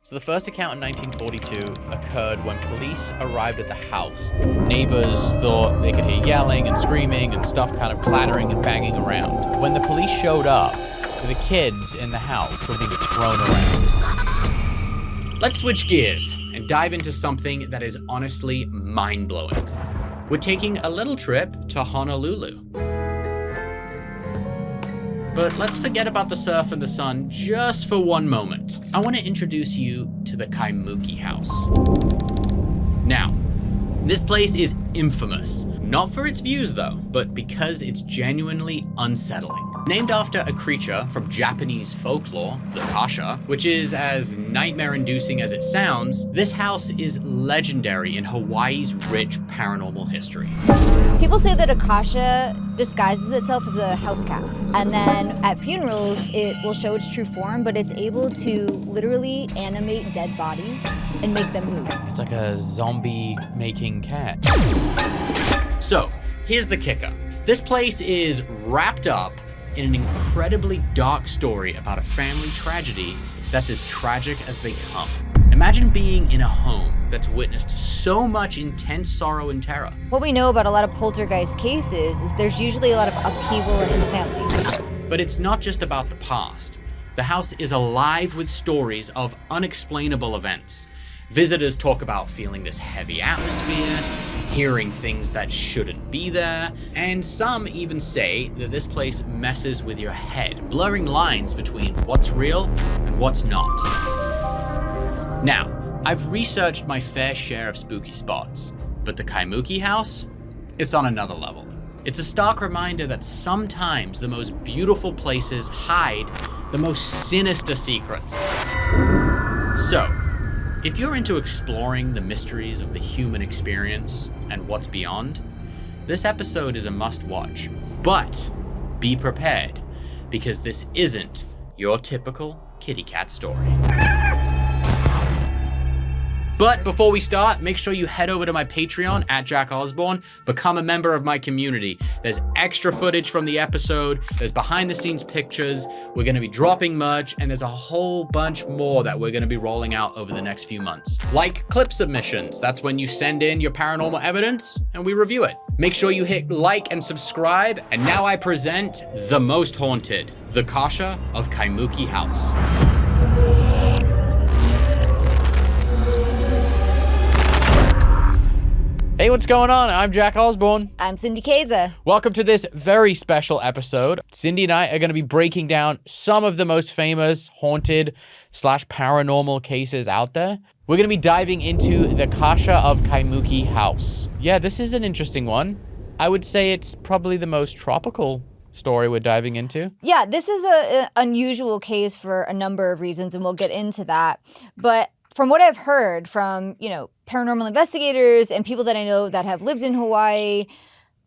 So the first account in 1942 occurred when police arrived at the house. Neighbors thought they could hear yelling and screaming and stuff kind of clattering and banging around. When the police showed up, the kids in the house were being thrown around. Let's switch gears and dive into something that is honestly mind-blowing. We're taking a little trip to Honolulu. But let's forget about the surf and the sun just for one moment. I want to introduce you to the Kaimuki House. Now, this place is infamous. Not for its views though, but because it's genuinely unsettling. Named after a creature from Japanese folklore, the Kasha, which is as nightmare-inducing as it sounds, this house is legendary in Hawaii's rich paranormal history. People say that a Kasha disguises itself as a house cat, and then at funerals it will show its true form, but it's able to literally animate dead bodies and make them move. It's like a zombie-making cat. So, here's the kicker. This place is wrapped up in an incredibly dark story about a family tragedy that's as tragic as they come. Imagine being in a home that's witnessed so much intense sorrow and terror. What we know about a lot of poltergeist cases is there's usually a lot of upheaval in the family. But it's not just about the past. The house is alive with stories of unexplainable events. Visitors talk about feeling this heavy atmosphere, hearing things that shouldn't be there, and some even say that this place messes with your head, blurring lines between what's real and what's not. Now, I've researched my fair share of spooky spots, but the Kaimuki House, it's on another level. It's a stark reminder that sometimes the most beautiful places hide the most sinister secrets. So, if you're into exploring the mysteries of the human experience and what's beyond, this episode is a must-watch. But be prepared, because this isn't your typical kitty cat story. But before we start, make sure you head over to my Patreon at Jack Osbourne, become a member of my community. There's extra footage from the episode, there's behind the scenes pictures, we're gonna be dropping merch, and there's a whole bunch more that we're gonna be rolling out over the next few months. Like clip submissions, that's when you send in your paranormal evidence and we review it. Make sure you hit like and subscribe, and now I present the most haunted, the Kasha of Kaimuki House. Hey, what's going on? I'm Jack Osbourne. I'm Cindy Kaza. Welcome to this very special episode. Cindy and I are going to be breaking down some of the most famous haunted / paranormal cases out there. We're going to be diving into the Kasha of Kaimuki House. Yeah, this is an interesting one. I would say it's probably the most tropical story we're diving into. Yeah, this is an unusual case for a number of reasons, and we'll get into that. But from what I've heard from, paranormal investigators and people that I know that have lived in Hawaii,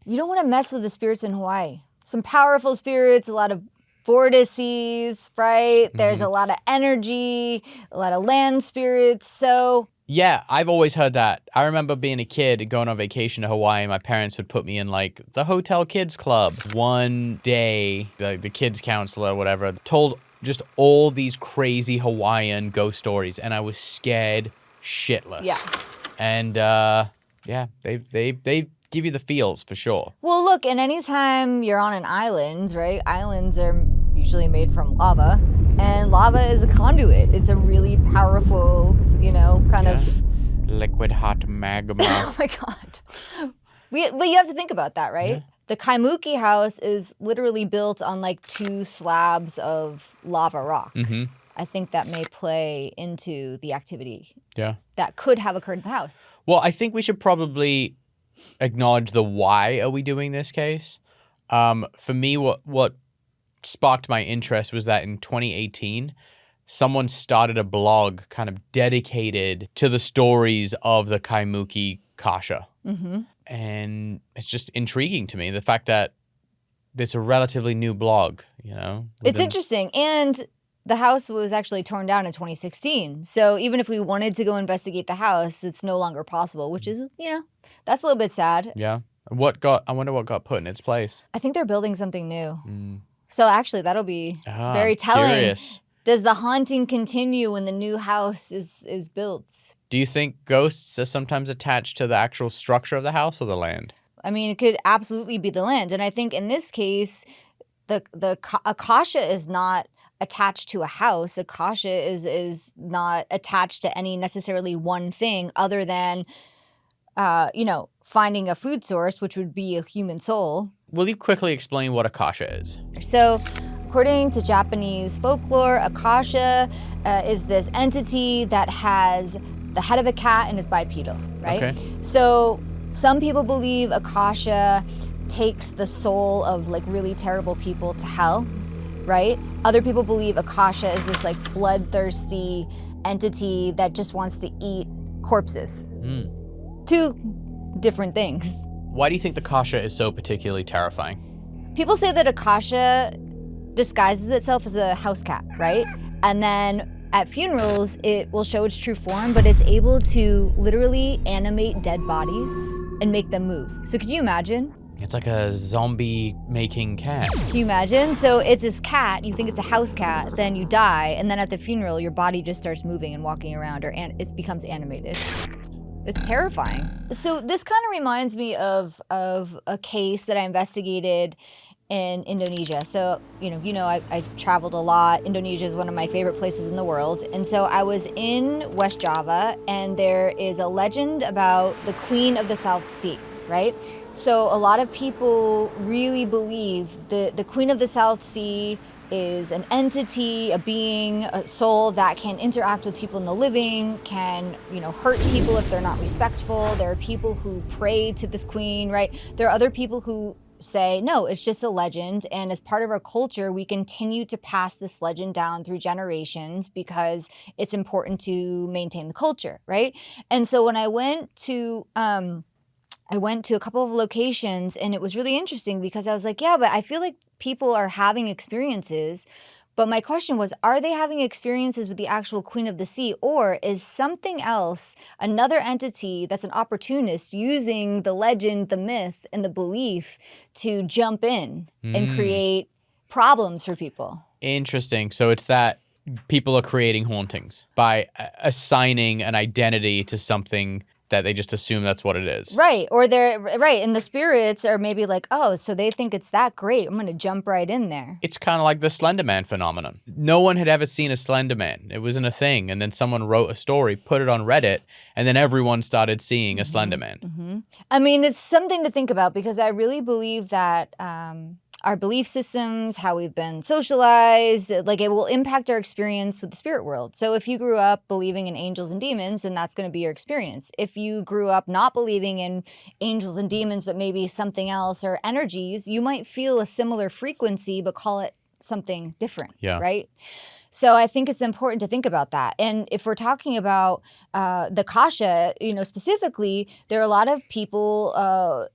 you don't want to mess with the spirits in Hawaii. Some powerful spirits, a lot of vortices, right? There's a lot of energy, a lot of land spirits, so... Yeah, I've always heard that. I remember being a kid going on vacation to Hawaii. My parents would put me in the Hotel Kids Club. One day, the kids counselor or whatever told just all these crazy Hawaiian ghost stories, and I was scared shitless. Yeah. And they give you the feels for sure. Well, look, and anytime you're on an island, right? Islands are usually made from lava, and lava is a conduit. It's a really powerful, kind of liquid hot magma. Oh my God. But you have to think about that, right? Yeah. The Kaimuki house is literally built on two slabs of lava rock. Mm-hmm. I think that may play into the activity that could have occurred in the house. Well, I think we should probably acknowledge the why are we doing this case. For me, what sparked my interest was that in 2018, someone started a blog kind of dedicated to the stories of the Kaimuki Kasha. Mm-hmm. And it's just intriguing to me, the fact that it's a relatively new blog, It's interesting. And the house was actually torn down in 2016. So even if we wanted to go investigate the house, it's no longer possible, which is, that's a little bit sad. Yeah. I wonder what got put in its place. I think they're building something new. So actually, that'll be very telling. Curious. Does the haunting continue when the new house is built? Do you think ghosts are sometimes attached to the actual structure of the house or the land? I mean, it could absolutely be the land. And I think in this case, a Kasha is not attached to a house. A Kasha is not attached to any necessarily one thing other than, finding a food source, which would be a human soul. Will you quickly explain what a Kasha is? So, according to Japanese folklore, a Kasha is this entity that has the head of a cat and is bipedal, right? Okay. So some people believe a Kasha takes the soul of like really terrible people to hell, right? Other people believe a Kasha is this like bloodthirsty entity that just wants to eat corpses. Two different things. Why do you think the Kasha is so particularly terrifying? People say that a Kasha disguises itself as a house cat, right? And then at funerals, it will show its true form, but it's able to literally animate dead bodies and make them move. So could you imagine? It's like a zombie-making cat. Can you imagine? So it's this cat, you think it's a house cat, then you die, and then at the funeral, your body just starts moving and walking around, or it becomes animated. It's terrifying. So this kind of reminds me of a case that I investigated in Indonesia. So, I've traveled a lot. Indonesia is one of my favorite places in the world. And so I was in West Java, and there is a legend about the Queen of the South Sea, right? So a lot of people really believe the Queen of the South Sea is an entity, a being, a soul that can interact with people in the living, can, hurt people if they're not respectful. There are people who pray to this queen, right? There are other people who say, no, it's just a legend. And as part of our culture, we continue to pass this legend down through generations because it's important to maintain the culture, right? And so when I went to a couple of locations, and it was really interesting because I was like, yeah, but I feel like people are having experiences. But my question was, are they having experiences with the actual Queen of the Sea, or is something else, another entity that's an opportunist using the legend, the myth, and the belief to jump in and create problems for people? Interesting. So it's that people are creating hauntings by assigning an identity to something that they just assume that's what it is. Right. Or they're right. And the spirits are maybe like, oh, so they think it's that great. I'm going to jump right in there. It's kind of like the Slenderman phenomenon. No one had ever seen a Slenderman. It wasn't a thing. And then someone wrote a story, put it on Reddit, and then everyone started seeing a Slenderman. I mean, it's something to think about because I really believe that our belief systems, how we've been socialized, like it will impact our experience with the spirit world. So if you grew up believing in angels and demons, then that's going to be your experience. If you grew up not believing in angels and demons, but maybe something else or energies, you might feel a similar frequency, but call it something different, right? So I think it's important to think about that. And if we're talking about the Kasha, specifically, there are a lot of people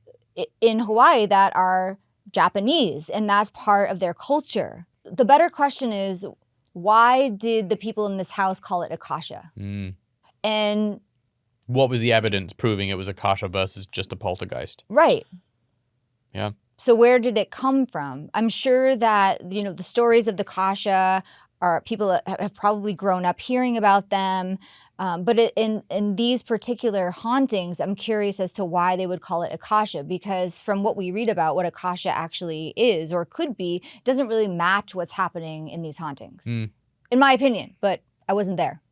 in Hawaii that are Japanese, and that's part of their culture. The better question is, why did the people in this house call it a Kasha? And what was the evidence proving it was a Kasha versus just a poltergeist? Right. Yeah. So where did it come from? I'm sure that, the stories of the Kasha are people that have probably grown up hearing about them. But in these particular hauntings, I'm curious as to why they would call it a Kasha, because from what we read about what a Kasha actually is or could be, doesn't really match what's happening in these hauntings, in my opinion, but I wasn't there.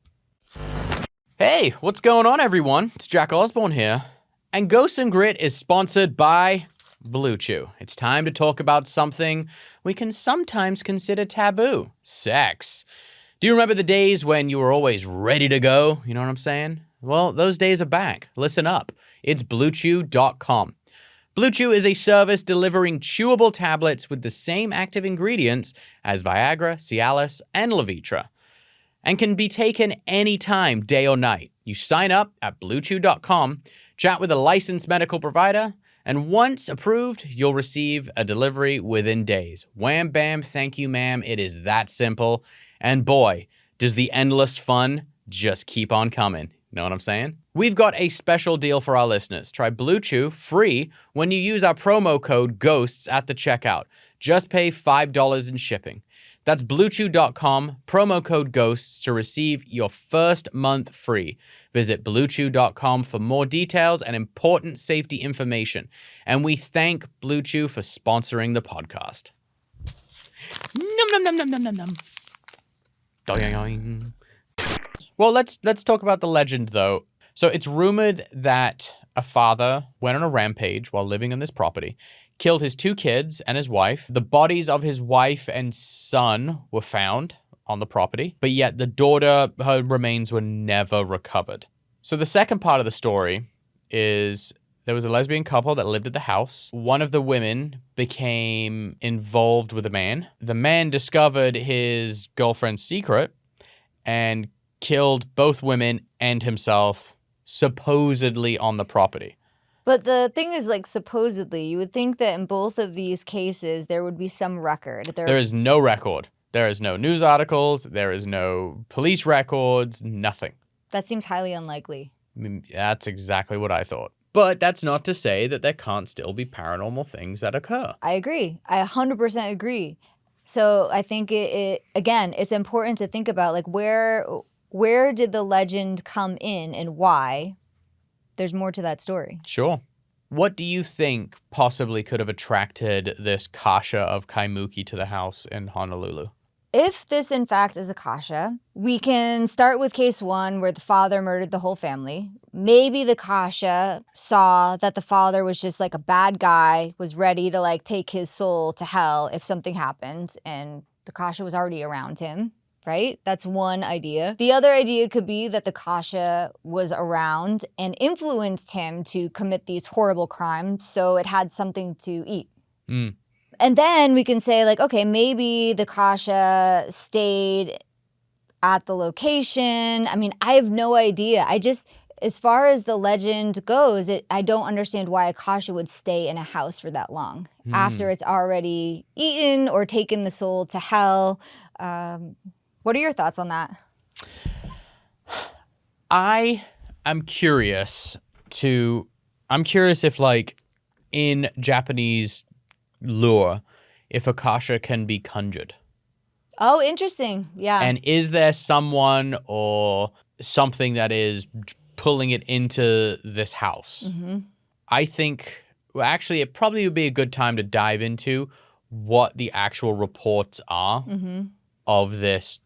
Hey, what's going on, everyone? It's Jack Osbourne here. And Ghosts and Grit is sponsored by Blue Chew. It's time to talk about something we can sometimes consider taboo: sex. Do you remember the days when you were always ready to go? You know what I'm saying? Well, those days are back. Listen up. It's BlueChew.com. Blue Chew is a service delivering chewable tablets with the same active ingredients as Viagra, Cialis, and Levitra, and can be taken anytime, day or night. You sign up at BlueChew.com, chat with a licensed medical provider, and once approved, you'll receive a delivery within days. Wham, bam, thank you, ma'am. It is that simple. And boy, does the endless fun just keep on coming. You know what I'm saying? We've got a special deal for our listeners. Try Blue Chew free when you use our promo code GHOSTS at the checkout. Just pay $5 in shipping. That's bluechew.com, promo code GHOSTS to receive your first month free. Visit bluechew.com for more details and important safety information. And we thank Blue Chew for sponsoring the podcast. Nom nom nom nom nom nom nom. Doing. Well, let's talk about the legend, though. So it's rumored that a father went on a rampage while living on this property, killed his 2 kids and his wife. The bodies of his wife and son were found on the property, but yet the daughter, her remains were never recovered. So the second part of the story is there was a lesbian couple that lived at the house. One of the women became involved with a man. The man discovered his girlfriend's secret and killed both women and himself, supposedly on the property. But the thing is, like, supposedly, you would think that in both of these cases, there would be some record. There is no record. There is no news articles. There is no police records. Nothing. That seems highly unlikely. I mean, that's exactly what I thought. But that's not to say that there can't still be paranormal things that occur. I agree. I 100% agree. So I think again, it's important to think about, like, where did the legend come in and why? There's more to that story. Sure. What do you think possibly could have attracted this Kasha of Kaimuki to the house in Honolulu? If this, in fact, is a Kasha, we can start with case 1 where the father murdered the whole family. Maybe the Kasha saw that the father was just like a bad guy, was ready to like take his soul to hell if something happened, and the Kasha was already around him. Right? That's one idea. The other idea could be that the Kasha was around and influenced him to commit these horrible crimes, so it had something to eat. Mm. And then we can say, like, okay, maybe the Kasha stayed at the location. I mean, I have no idea. As far as the legend goes, I don't understand why a Kasha would stay in a house for that long after it's already eaten or taken the soul to hell. What are your thoughts on that? I am curious if, like, in Japanese lore, if a Kasha can be conjured. Oh, interesting. Yeah. And is there someone or something that is pulling it into this house? Mm-hmm. I think, well, actually, it probably would be a good time to dive into what the actual reports are of this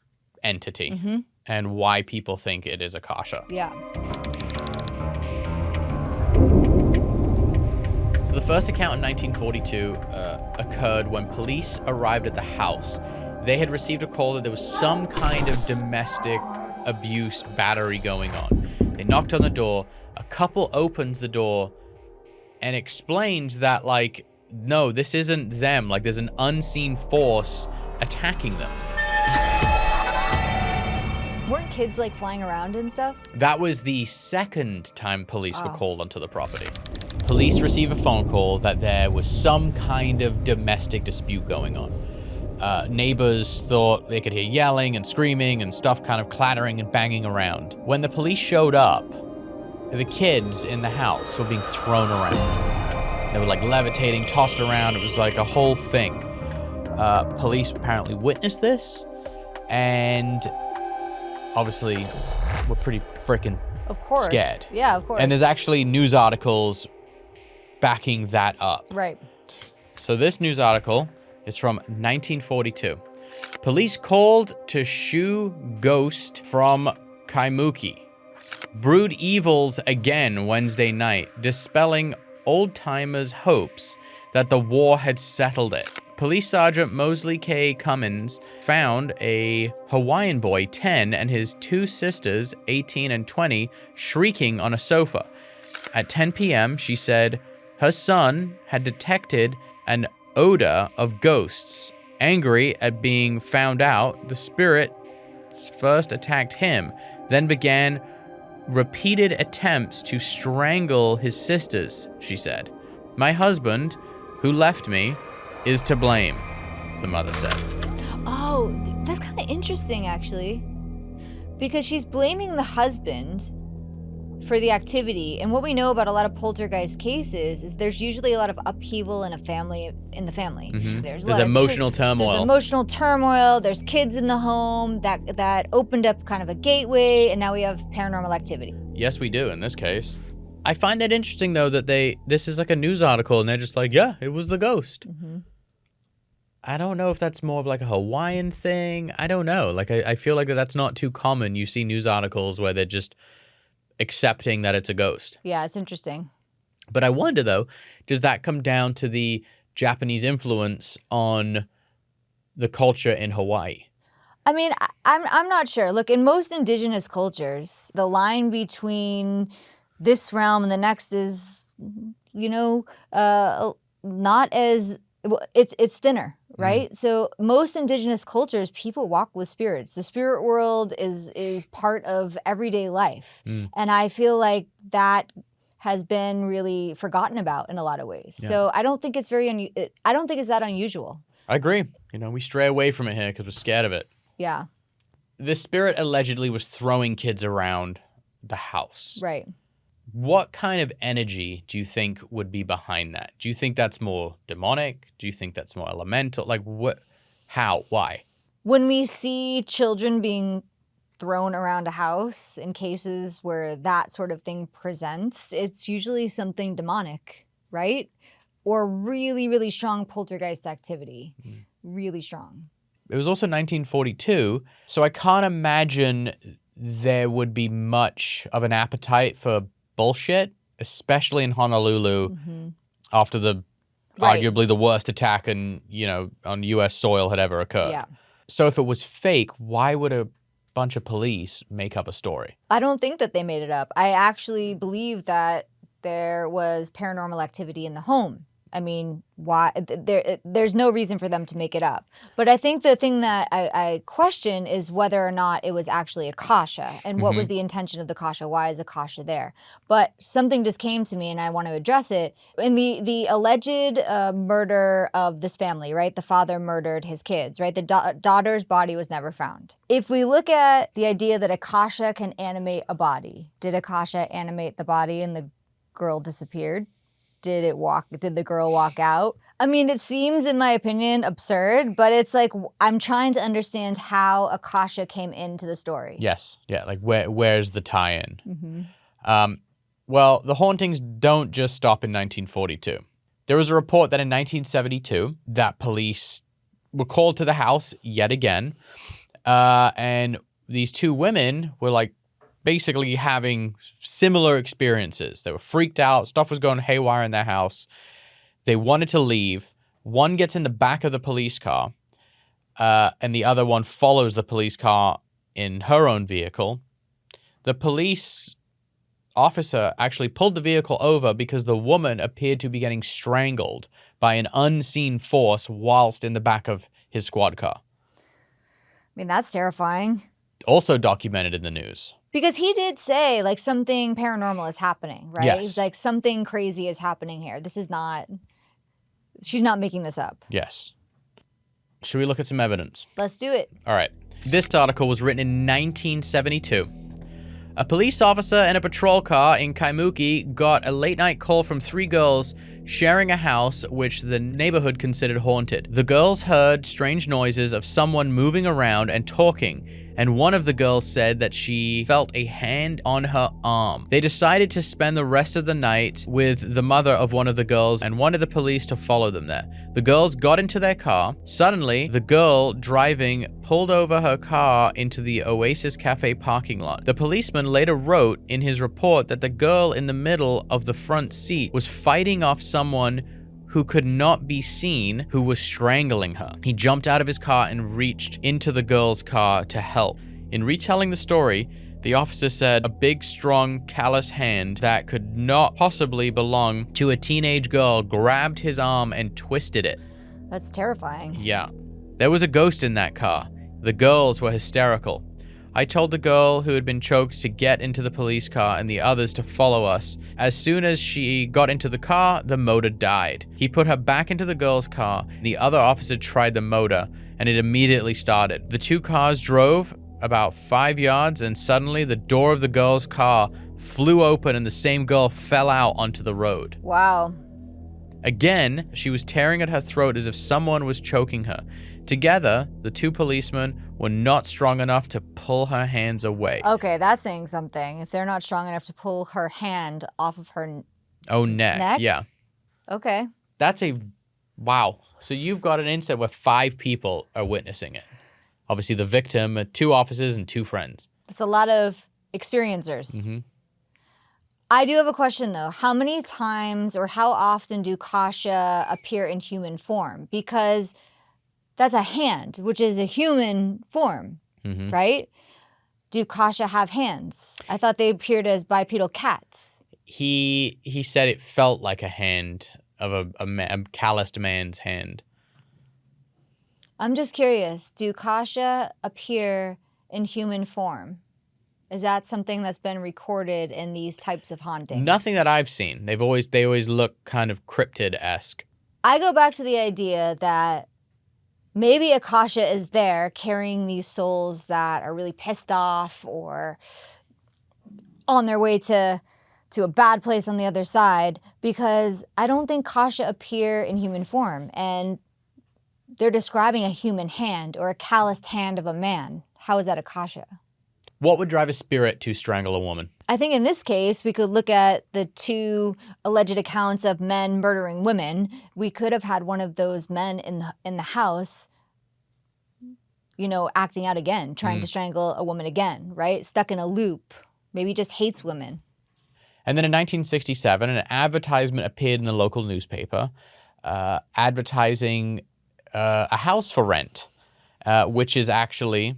entity and why people think it is a Kasha. Yeah. So the first account in 1942 occurred when police arrived at the house. They had received a call that there was some kind of domestic abuse battery going on. They knocked on the door. A couple opens the door and explains that, like, no, this isn't them. Like, there's an unseen force attacking them. Weren't kids, like, flying around and stuff? That was the second time police were called onto the property. Police receive a phone call that there was some kind of domestic dispute going on. Neighbors thought they could hear yelling and screaming and stuff kind of clattering and banging around. When the police showed up, the kids in the house were being thrown around. They were, like, levitating, tossed around. It was like a whole thing. Police apparently witnessed this and obviously were pretty freaking scared. Yeah, of course. And there's actually news articles backing that up. Right. So this news article is from 1942. Police called to shoo ghost from Kaimuki. Brood evils again Wednesday night, dispelling old-timers' hopes that the war had settled it. Police Sergeant Mosley K. Cummins found a Hawaiian boy, 10, and his 2 sisters, 18 and 20, shrieking on a sofa. At 10 p.m., she said her son had detected an odor of ghosts. Angry at being found out, the spirits first attacked him, then began repeated attempts to strangle his sisters, she said. My husband, who left me, is to blame, the mother said. Oh, that's kind of interesting, actually. Because she's blaming the husband, for the activity. And what we know about a lot of poltergeist cases is there's usually a lot of upheaval in the family. There's emotional turmoil. There's emotional turmoil. There's kids in the home that opened up kind of a gateway, and now we have paranormal activity. Yes, we do in this case. I find that interesting, though, that this is like a news article, and they're just like, yeah, it was the ghost. Mm-hmm. I don't know if that's more of like a Hawaiian thing. I don't know. Like, I feel like that's not too common. You see news articles where they're just accepting that it's a ghost. Yeah, it's interesting. But I wonder, though, does that come down to the Japanese influence on the culture in Hawaii? I mean, I'm not sure. Look, in most indigenous cultures, the line between this realm and the next is, not as, it's thinner. Right? So most indigenous cultures, people walk with spirits. The spirit world is part of everyday life. And I feel like that has been really forgotten about in a lot of ways. Yeah. So I don't think it's that unusual. I agree. We stray away from it here because we're scared of it. Yeah. The spirit allegedly was throwing kids around the house. Right. What kind of energy do you think would be behind that? Do you think that's more demonic? Do you think that's more elemental? Like what? How? Why? When we see children being thrown around a house in cases where that sort of thing presents, it's usually something demonic, right? Or really, really strong poltergeist activity. Really strong. It was also 1942, so I can't imagine there would be much of an appetite for bullshit, especially in Honolulu, after arguably the worst attack on U.S. soil had ever occurred. Yeah. So if it was fake, why would a bunch of police make up a story? I don't think that they made it up. I actually believe that there was paranormal activity in the home. I mean, why? There's no reason for them to make it up. But I think the thing that I question is whether or not it was actually a Kasha and what was the intention of the Kasha. Why is a Kasha there? But something just came to me and I want to address it. In the alleged murder of this family, right? The father murdered his kids, right? The daughter's body was never found. If we look at the idea that a Kasha can animate a body, did a Kasha animate the body and the girl disappeared? Did the girl walk out? I mean, it seems, in my opinion, absurd, but it's like, I'm trying to understand how Akasha came into the story. Yes. Yeah. Like, where's the tie-in? Well, the hauntings don't just stop in 1942. There was a report that in 1972, that police were called to the house yet again, and these two women were like, basically having similar experiences. They were freaked out. Stuff was going haywire in their house. They wanted to leave. One gets in the back of the police car, and the other one follows the police car in her own vehicle. The police officer actually pulled the vehicle over because the woman appeared to be getting strangled by an unseen force whilst in the back of his squad car. I mean, that's terrifying. Also documented in the news. Because he did say, like, something paranormal is happening, right? Yes. He's like, something crazy is happening here. She's not making this up. Yes. Should we look at some evidence? Let's do it. All right. This article was written in 1972. A police officer in a patrol car in Kaimuki got a late-night call from three girls sharing a house which the neighborhood considered haunted. The girls heard strange noises of someone moving around and talking, and one of the girls said that she felt a hand on her arm. They decided to spend the rest of the night with the mother of one of the girls and wanted the police to follow them there. The girls got into their car. Suddenly, the girl driving pulled over her car into the Oasis Cafe parking lot. The policeman later wrote in his report that the girl in the middle of the front seat was fighting off someone who could not be seen, who was strangling her. He jumped out of his car and reached into the girl's car to help. In retelling the story, the officer said a big, strong, callous hand that could not possibly belong to a teenage girl grabbed his arm and twisted it. That's terrifying. Yeah. There was a ghost in that car. The girls were hysterical. I told the girl who had been choked to get into the police car and the others to follow us. As soon as she got into the car, the motor died. He put her back into the girl's car. The other officer tried the motor, and it immediately started. The two cars drove about 5 yards, and suddenly the door of the girl's car flew open and the same girl fell out onto the road. Wow. Again, she was tearing at her throat as if someone was choking her. Together, the two policemen were not strong enough to pull her hands away. Okay, that's saying something. If they're not strong enough to pull her hand off of her neck? Yeah. Okay. That's wow. So you've got an incident where 5 people are witnessing it. Obviously, the victim, 2 officers, and 2 friends. That's a lot of experiencers. Mm-hmm. I do have a question, though. How many times or how often do Kasha appear in human form? Because that's a hand, which is a human form, right? Do Kasha have hands? I thought they appeared as bipedal cats. He said it felt like a hand of a calloused man's hand. I'm just curious. Do Kasha appear in human form? Is that something that's been recorded in these types of hauntings? Nothing that I've seen. They always look kind of cryptid-esque. I go back to the idea that maybe Akasha is there carrying these souls that are really pissed off or on their way to a bad place on the other side, because I don't think Kasha appear in human form. And they're describing a human hand or a calloused hand of a man. How is that Akasha? What would drive a spirit to strangle a woman? I think in this case, we could look at the 2 alleged accounts of men murdering women. We could have had one of those men in the house, acting out again, trying to strangle a woman again, right? Stuck in a loop. Maybe just hates women. And then in 1967, an advertisement appeared in the local newspaper advertising a house for rent, which is actually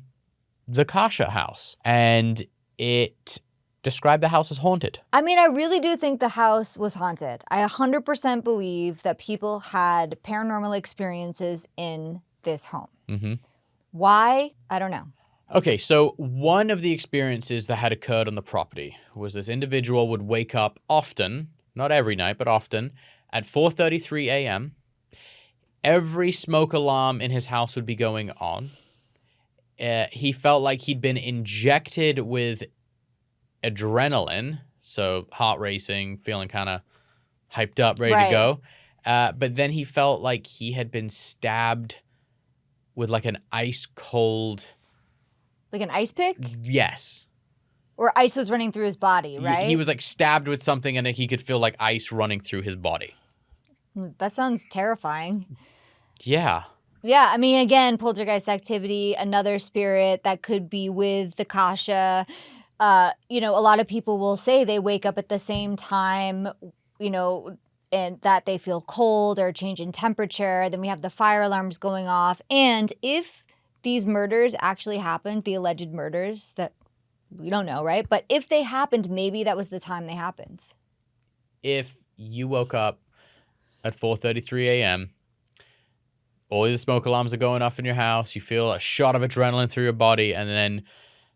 the Kasha house. And it described the house as haunted. I mean, I really do think the house was haunted. I 100% believe that people had paranormal experiences in this home. Mm-hmm. Why? I don't know. Okay, so one of the experiences that had occurred on the property was this individual would wake up often, not every night, but often, at 4:33 a.m. Every smoke alarm in his house would be going on. He felt like he'd been injected with adrenaline, so heart racing, feeling kind of hyped up, ready to go. But then he felt like he had been stabbed with like an ice cold... Like an ice pick? Yes. Or ice was running through his body, right? He was like stabbed with something and he could feel like ice running through his body. That sounds terrifying. Yeah. Yeah, I mean, again, poltergeist activity, another spirit that could be with the Kasha. A lot of people will say they wake up at the same time, and that they feel cold or change in temperature. Then we have the fire alarms going off. And if these murders actually happened, the alleged murders that we don't know, right? But if they happened, maybe that was the time they happened. If you woke up at 4:33 a.m., all the smoke alarms are going off in your house, you feel a shot of adrenaline through your body, and then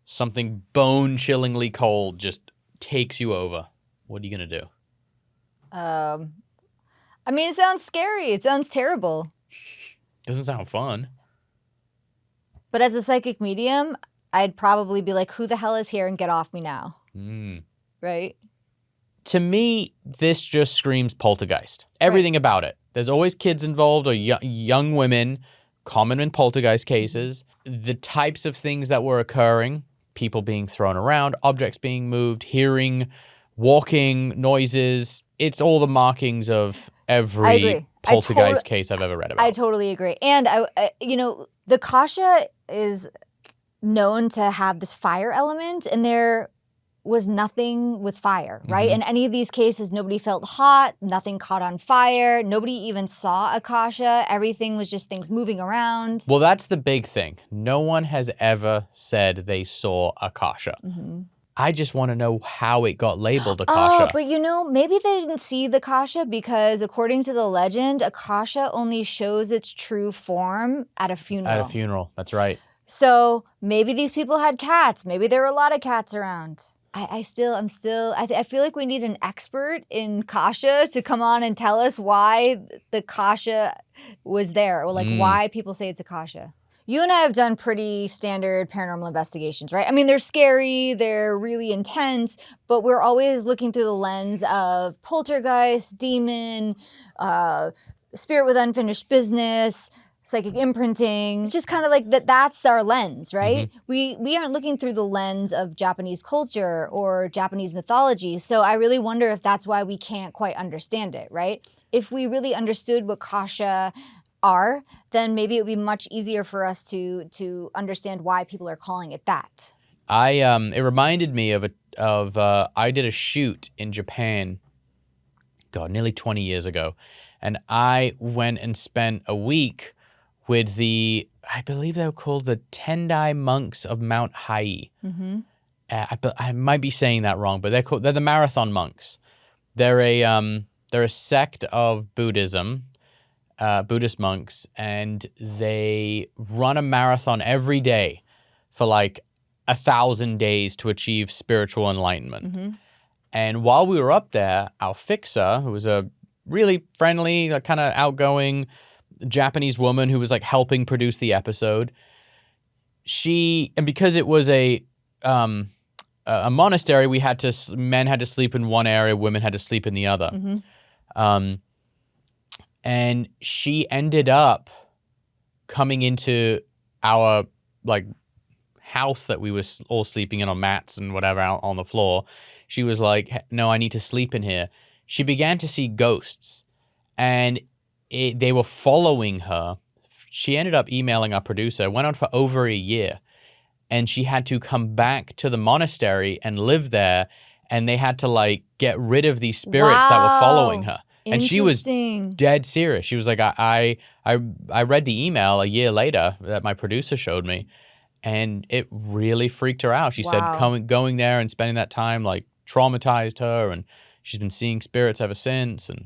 something bone-chillingly cold just takes you over, what are you going to do? I mean, it sounds scary. It sounds terrible. Doesn't sound fun. But as a psychic medium, I'd probably be like, who the hell is here and get off me now? Right? To me, this just screams poltergeist. Everything about it. There's always kids involved or young women, common in poltergeist cases. The types of things that were occurring, people being thrown around, objects being moved, hearing, walking, noises. It's all the markings of every poltergeist case I've ever read about. I totally agree. And, the Kasha is known to have this fire element, and there was nothing with fire, right? In any of these cases, nobody felt hot, nothing caught on fire, nobody even saw a Kasha. Everything was just things moving around. Well, that's the big thing. No one has ever said they saw a Kasha. I just want to know how it got labeled a Kasha. Oh, but maybe they didn't see the Kasha because according to the legend, a Kasha only shows its true form at a funeral. At a funeral, that's right. So maybe these people had cats. Maybe there were a lot of cats around. I feel like we need an expert in Kasha to come on and tell us why the Kasha was there, or like why people say it's a Kasha. You and I have done pretty standard paranormal investigations, right? I mean, they're scary, they're really intense, but we're always looking through the lens of poltergeist, demon, spirit with unfinished business, psychic imprinting. It's just kind of like that's our lens, right? We aren't looking through the lens of Japanese culture or Japanese mythology. So I really wonder if that's why we can't quite understand it, right? If we really understood what Kasha are, then maybe it would be much easier for us to understand why people are calling it that. It reminded me of I did a shoot in Japan, God, nearly 20 years ago, and I went and spent a week with I believe they were called the Tendai monks of Mount Hai. I might be saying that wrong, but they're the marathon monks. They're a sect of Buddhism. Buddhist monks, and they run a marathon every day for like 1,000 days to achieve spiritual enlightenment. And while we were up there, our fixer, who was a really friendly, kind of outgoing Japanese woman who was like helping produce the episode, and because it was a monastery, men had to sleep in one area, women had to sleep in the other. And she ended up coming into our like house that we were all sleeping in on mats and whatever out on the floor. She was like, "No, I need to sleep in here." She began to see ghosts, and they were following her. She ended up emailing our producer. It went on for over a year, and she had to come back to the monastery and live there, and they had to like get rid of these spirits that were following her. And she was dead serious. She was like, I read the email a year later that my producer showed me, and it really freaked her out. She said going there and spending that time like traumatized her, and she's been seeing spirits ever since. And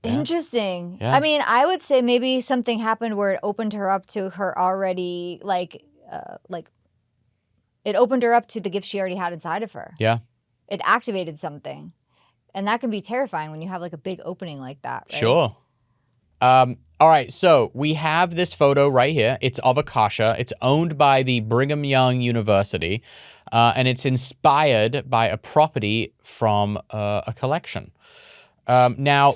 Interesting. Yeah. I mean, I would say maybe something happened where it opened her up to her already it opened her up to the gift she already had inside of her. Yeah. It activated something. And that can be terrifying when you have like a big opening like that, right? Sure. All right, so we have this photo right here. It's of a Kasha. It's owned by the Brigham Young University, and it's inspired by a property from a collection. Now,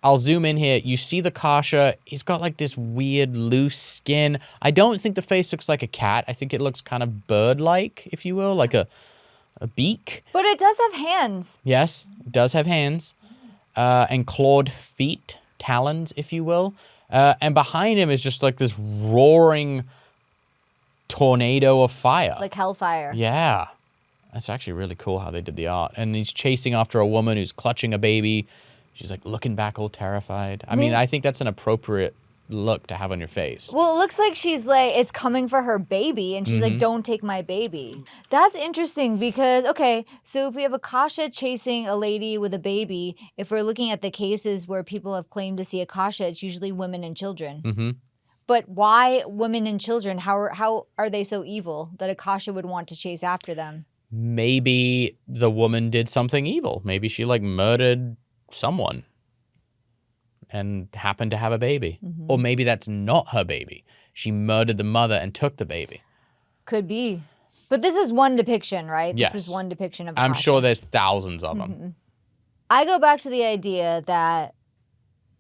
I'll zoom in here. You see the Kasha. He's got like this weird loose skin. I don't think the face looks like a cat. I think it looks kind of bird-like, if you will, like a beak. But it does have hands. Yes, it does have hands, and clawed feet, talons, if you will. And behind him is just like this roaring tornado of fire. Like hellfire. Yeah. That's actually really cool how they did the art. And he's chasing after a woman who's clutching a baby. She's like looking back all terrified. I mean, I think that's an appropriate look to have on your face. Well, it looks like she's like, it's coming for her baby, and she's like, don't take my baby. That's interesting because, okay, so if we have a Kasha chasing a lady with a baby, if we're looking at the cases where people have claimed to see a Kasha, it's usually women and children. But why women and children? How are they so evil that a Kasha would want to chase after them? Maybe the woman did something evil. Maybe she like murdered someone and happened to have a baby. Or maybe that's not her baby. She murdered the mother and took the baby. Could be. But this is one depiction, right? Yes. This is one depiction of a I'm Kasha. sure there's thousands of them. I go back to the idea that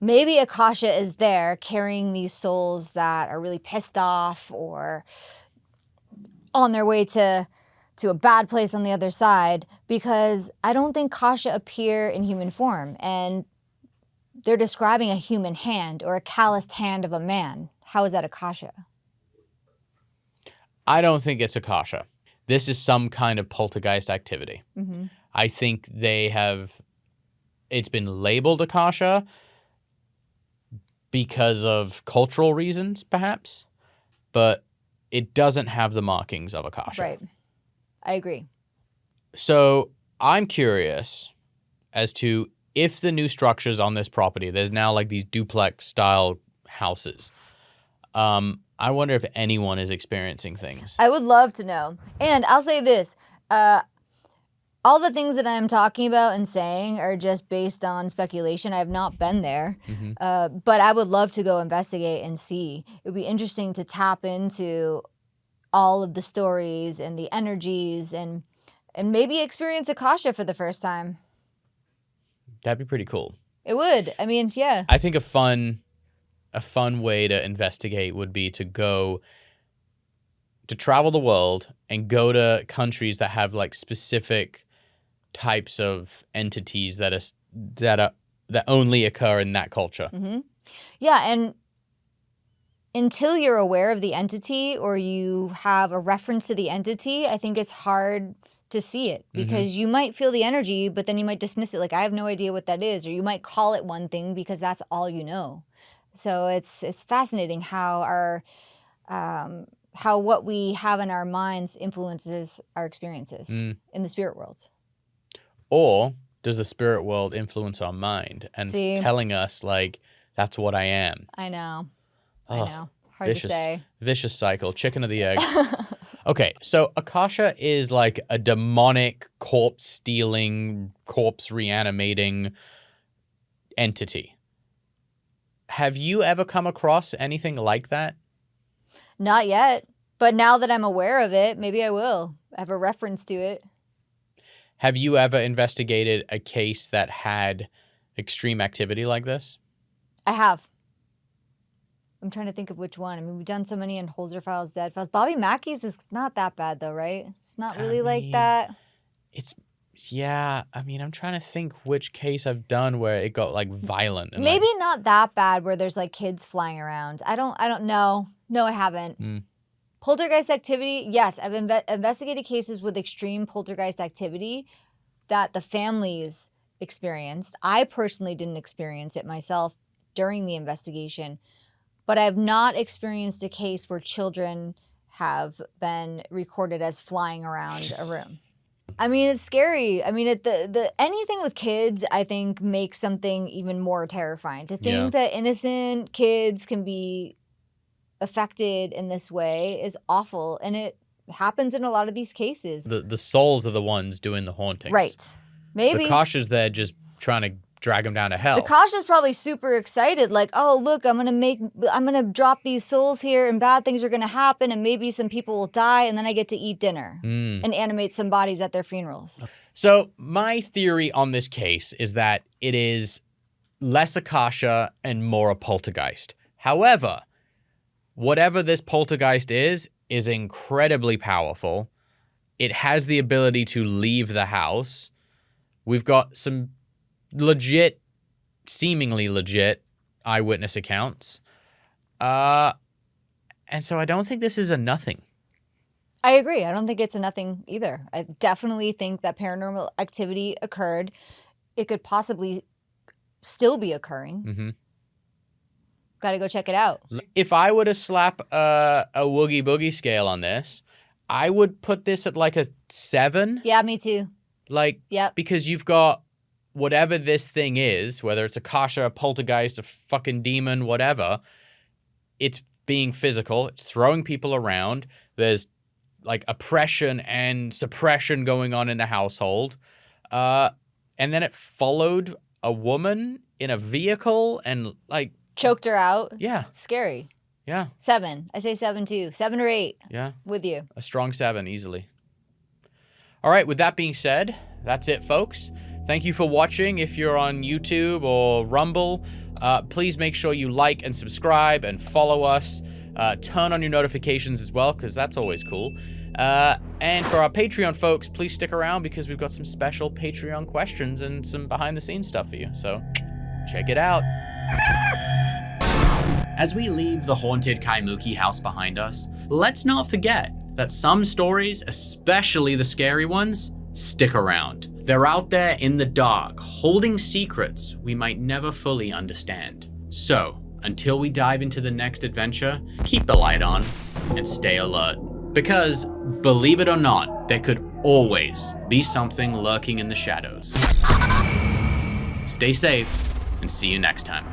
maybe a Kasha is there carrying these souls that are really pissed off or on their way to a bad place on the other side, because I don't think Kasha appear in human form, and they're describing a human hand or a calloused hand of a man. How is that a Kasha? I don't think it's a Kasha. This is some kind of poltergeist activity. I think it's been labeled a Kasha because of cultural reasons, perhaps, but it doesn't have the markings of a Kasha. Right. I agree. So I'm curious as to if the new structures on this property, there's now like these duplex style houses. I wonder if anyone is experiencing things. I would love to know. And I'll say this. all the things that I'm talking about and saying are just based on speculation. I have not been there, but I would love to go investigate and see. It would be interesting to tap into all of the stories and the energies and maybe experience a Kasha for the first time. That'd be pretty cool. It would. I mean, yeah. I think a fun way to investigate would be to travel the world and go to countries that have like specific types of entities that only occur in that culture. Mm-hmm. Yeah, and until you're aware of the entity or you have a reference to the entity, I think it's hard to see it because you might feel the energy, but then you might dismiss it like, I have no idea what that is, or you might call it one thing because that's all you know. So it's fascinating how how what we have in our minds influences our experiences in the spirit world. Or does the spirit world influence our mind and telling us like, that's what I am? I know. Oh, I know. Hard to say. Vicious cycle. Chicken or the egg. Okay, so Akasha is like a demonic corpse-stealing, corpse-reanimating entity. Have you ever come across anything like that? Not yet, but now that I'm aware of it, maybe I will. I have a reference to it. Have you ever investigated a case that had extreme activity like this? I have. I'm trying to think of which one. I mean, we've done so many in Holzer Files, Dead Files. Bobby Mackey's is not that bad, though, right? It's not really like that. Yeah. I mean, I'm trying to think which case I've done where it got, like, violent. And, maybe not that bad where there's, like, kids flying around. I don't know. No, I haven't. Poltergeist activity, yes. I've investigated cases with extreme poltergeist activity that the families experienced. I personally didn't experience it myself during the investigation, but I have not experienced a case where children have been recorded as flying around a room. I mean, it's scary. I mean, the anything with kids, I think, makes something even more terrifying. To think that innocent kids can be affected in this way is awful, and it happens in a lot of these cases. The souls are the ones doing the hauntings. Right. Maybe. The Kasha's there just trying to drag them down to hell. The Kasha's probably super excited, like, oh, look, I'm gonna drop these souls here and bad things are gonna happen and maybe some people will die and then I get to eat dinner and animate some bodies at their funerals. So my theory on this case is that it is less a Kasha and more a poltergeist. However, whatever this poltergeist is incredibly powerful. It has the ability to leave the house. We've got some seemingly legit eyewitness accounts. And so I don't think this is a nothing. I agree. I don't think it's a nothing either. I definitely think that paranormal activity occurred. It could possibly still be occurring. Got to go check it out. If I were to slap a Woogie Boogie scale on this, I would put this at like a 7. Yeah, me too. Like, because you've got whatever this thing is, whether it's a Kasha, a poltergeist, a fucking demon, whatever, it's being physical. It's throwing people around. There's like oppression and suppression going on in the household. And then it followed a woman in a vehicle and like choked her out. Yeah. Scary. Yeah. 7. I say 7 too. 7 or 8. Yeah. With you. A strong 7 easily. All right. With that being said, that's it, folks. Thank you for watching. If you're on YouTube or Rumble, please make sure you like and subscribe and follow us. Turn on your notifications as well, because that's always cool. And for our Patreon folks, please stick around because we've got some special Patreon questions and some behind-the-scenes stuff for you. So check it out. As we leave the haunted Kaimuki house behind us, let's not forget that some stories, especially the scary ones, stick around. They're out there in the dark, holding secrets we might never fully understand. So, until we dive into the next adventure, keep the light on and stay alert. Because, believe it or not, there could always be something lurking in the shadows. Stay safe, and see you next time.